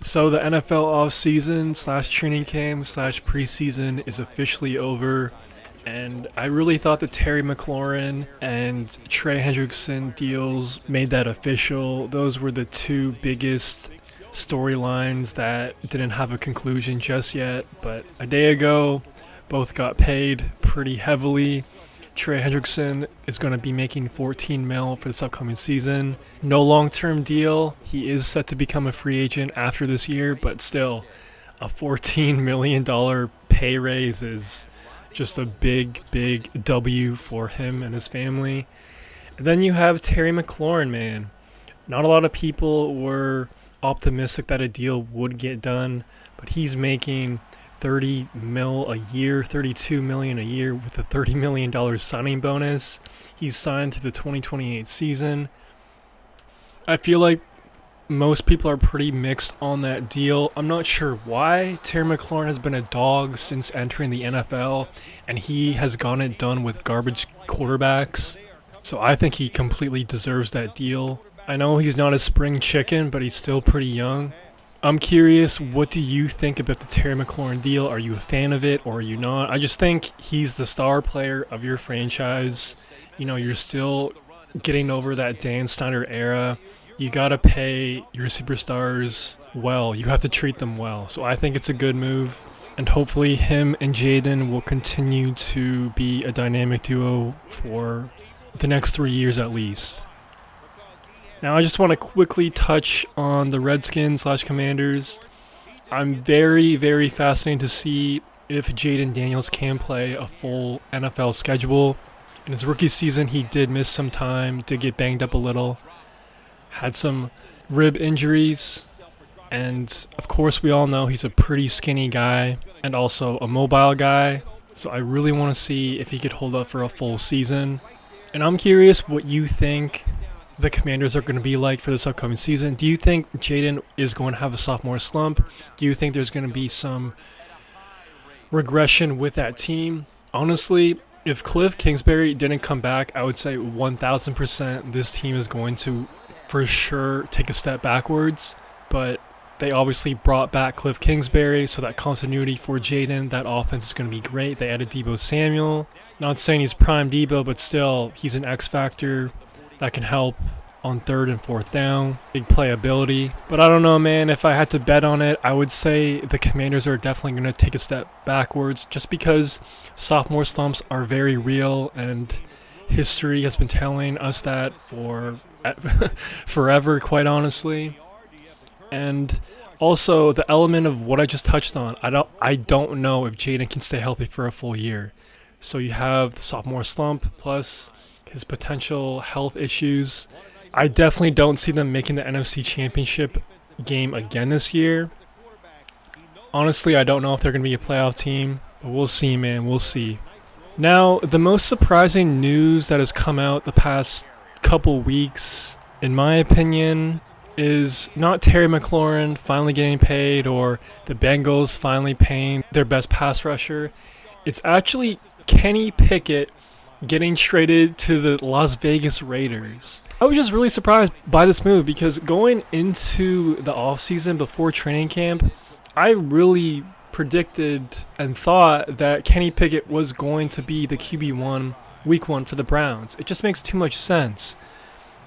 So the NFL offseason slash training camp slash preseason is officially over, and I really thought the Terry McLaurin and Trey Hendrickson deals made that official. Those were the two biggest storylines that didn't have a conclusion just yet, but a day ago, both got paid pretty heavily. Trey Hendrickson is going to be making 14 mil for this upcoming season. No long-term deal. He is set to become a free agent after this year, but still, a $14 million pay raise is just a big, big W for him and his family. And then you have Terry McLaurin, man. Not a lot of people were optimistic that a deal would get done, but he's making 30 mil a year, 32 million a year with a $30 million signing bonus. He's signed through the 2028 season. I feel like most people are pretty mixed on that deal. I'm not sure why. Terry McLaurin has been a dog since entering the NFL, and he has gotten it done with garbage quarterbacks. So I think he completely deserves that deal. I know he's not a spring chicken, but he's still pretty young. I'm curious, what do you think about the Terry McLaurin deal? Are you a fan of it or are you not? I just think he's the star player of your franchise. You know, you're still getting over that Dan Snyder era. You got to pay your superstars well. You have to treat them well. So I think it's a good move. And hopefully him and Jaden will continue to be a dynamic duo for the next 3 years at least. Now, I just want to quickly touch on the Redskins slash Commanders. I'm very, very fascinated to see if Jaden Daniels can play a full NFL schedule. In his rookie season, he did miss some time, did get banged up a little, had some rib injuries, and of course, we all know he's a pretty skinny guy and also a mobile guy. So I really want to see if he could hold up for a full season. And I'm curious what you think the Commanders are going to be like for this upcoming season. Do you think Jaden is going to have a sophomore slump? Do you think there's going to be some regression with that team? Honestly, if Cliff Kingsbury didn't come back, I would say 1,000% this team is going to for sure take a step backwards. But they obviously brought back Cliff Kingsbury, so that continuity for Jaden, that offense is going to be great. They added Deebo Samuel. Not saying he's prime Deebo, but still, he's an X factor that can help on third and fourth down, big playability. But I don't know, man. If I had to bet on it, I would say the Commanders are definitely going to take a step backwards just because sophomore slumps are very real, and history has been telling us that for forever, quite honestly. And also the element of what I just touched on, I don't know if Jaden can stay healthy for a full year. So you have the sophomore slump plus his potential health issues. I definitely don't see them making the NFC Championship game again this year. Honestly, I don't know if they're going to be a playoff team, but we'll see, man. We'll see. Now, the most surprising news that has come out the past couple weeks, in my opinion, is not Terry McLaurin finally getting paid or the Bengals finally paying their best pass rusher. It's actually Kenny Pickett getting traded to the Las Vegas Raiders. I was just really surprised by this move because going into the offseason before training camp, I really predicted and thought that Kenny Pickett was going to be the QB1 week 1 for the Browns. It just makes too much sense.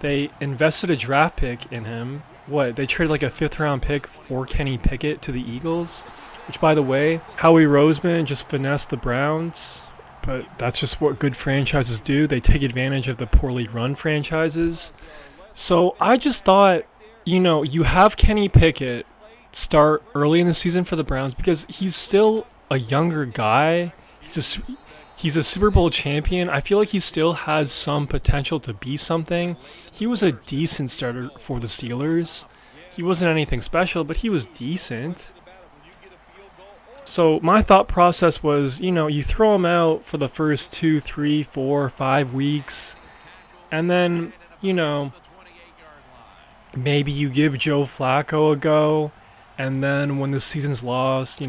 They invested a draft pick in him. They traded like a 5th round pick for Kenny Pickett to the Eagles, which, by the way, Howie Roseman just finessed the Browns. But that's just what good franchises do. They take advantage of the poorly run franchises. So I just thought, you have Kenny Pickett start early in the season for the Browns because he's still a younger guy. He's a Super Bowl champion. I feel like he still has some potential to be something. He was a decent starter for the Steelers. He wasn't anything special, but he was decent. So my thought process was, you throw him out for the first 2, 3, 4, 5 weeks, and then, maybe you give Joe Flacco a go, and then when the season's lost,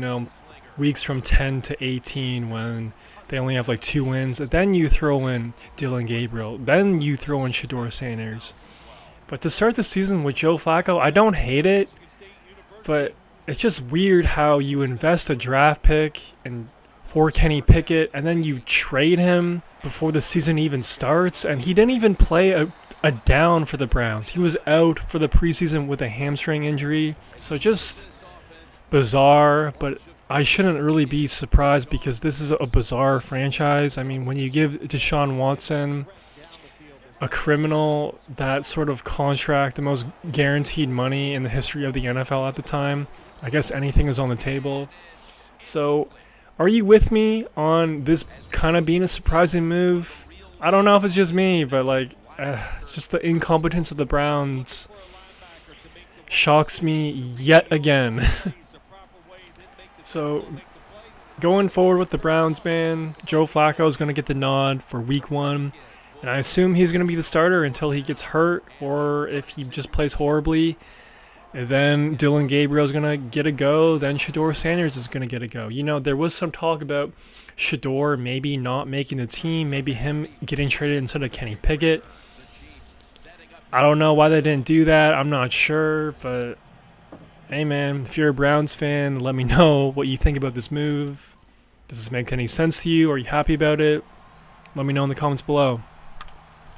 weeks from 10 to 18 when they only have like 2 wins, then you throw in Dylan Gabriel, then you throw in Shedeur Sanders. But to start the season with Joe Flacco, I don't hate it. But it's just weird how you invest a draft pick and for Kenny Pickett and then you trade him before the season even starts, and he didn't even play a down for the Browns. He was out for the preseason with a hamstring injury. So just bizarre, but I shouldn't really be surprised because this is a bizarre franchise. I mean, when you give Deshaun Watson, a criminal, that sort of contract, the most guaranteed money in the history of the NFL at the time, I guess anything is on the table. So, are you with me on this kind of being a surprising move? I don't know if it's just me, but just the incompetence of the Browns shocks me yet again. So, going forward with the Browns, man, Joe Flacco is going to get the nod for week 1. And I assume he's going to be the starter until he gets hurt, or if he just plays horribly. And then Dylan Gabriel is going to get a go. Then Shedeur Sanders is going to get a go. You know, there was some talk about Shedeur maybe not making the team, maybe him getting traded instead of Kenny Pickett. I don't know why they didn't do that. I'm not sure, but hey, man, if you're a Browns fan, let me know what you think about this move. Does this make any sense to you? Are you happy about it? Let me know in the comments below.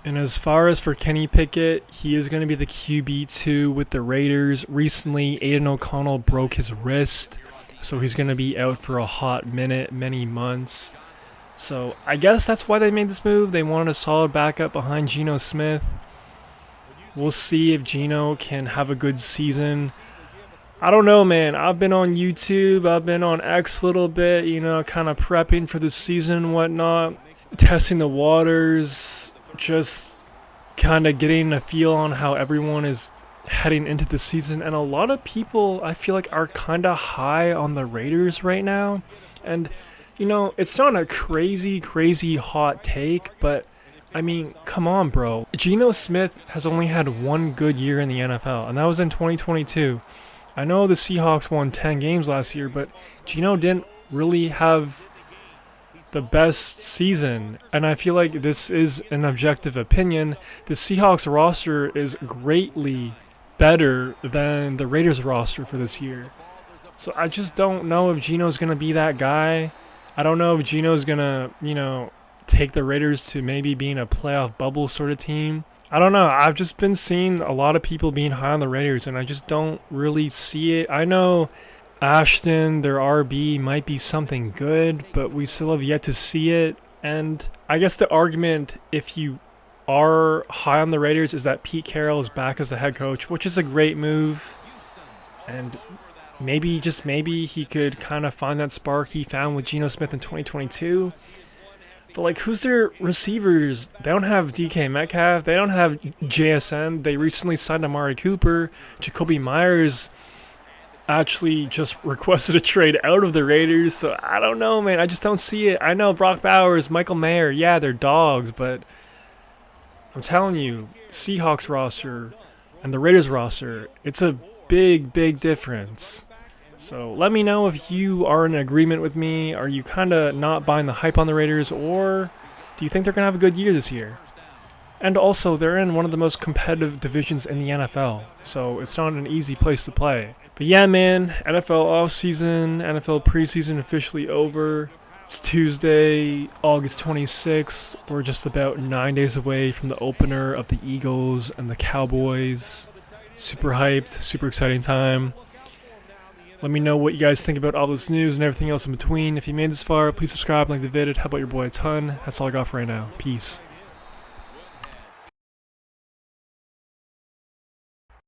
And as far as for Kenny Pickett, he is going to be the QB2 with the Raiders. Recently, Aiden O'Connell broke his wrist, so he's going to be out for a hot minute, many months. So I guess that's why they made this move. They wanted a solid backup behind Geno Smith. We'll see if Geno can have a good season. I don't know, man. I've been on YouTube. I've been on X a little bit, kind of prepping for the season and whatnot, testing the waters, just kind of getting a feel on how everyone is heading into the season. And a lot of people, I feel like, are kind of high on the Raiders right now. And, it's not a crazy, crazy hot take, but, I mean, come on, bro. Geno Smith has only had one good year in the NFL, and that was in 2022. I know the Seahawks won 10 games last year, but Geno didn't really have the best season, and I feel like this is an objective opinion. The Seahawks roster is greatly better than the Raiders roster for this year. So I just don't know if Geno's going to be that guy. I don't know if Geno's going to, take the Raiders to maybe being a playoff bubble sort of team. I don't know. I've just been seeing a lot of people being high on the Raiders, and I just don't really see it. I know Ashton, their RB, might be something good, but we still have yet to see it. And I guess the argument, if you are high on the Raiders, is that Pete Carroll is back as the head coach, which is a great move. And maybe, just maybe, he could kind of find that spark he found with Geno Smith in 2022. But, who's their receivers? They don't have DK Metcalf. They don't have JSN. They recently signed Amari Cooper. Jacoby Myers actually just requested a trade out of the Raiders. So, I don't know, man. I just don't see it. I know Brock Bowers, Michael Mayer, yeah, they're dogs. But I'm telling you, Seahawks roster and the Raiders roster, it's a big, big difference. So let me know if you are in agreement with me. Are you kind of not buying the hype on the Raiders, or do you think they're going to have a good year this year? And also, they're in one of the most competitive divisions in the NFL, so it's not an easy place to play. But yeah, man, NFL offseason, NFL preseason officially over. It's Tuesday, August 26th. We're just about 9 days away from the opener of the Eagles and the Cowboys. Super hyped, super exciting time. Let me know what you guys think about all this news and everything else in between. If you made this far, please subscribe, like the vid. It helped out your boy a ton. That's all I got for right now. Peace.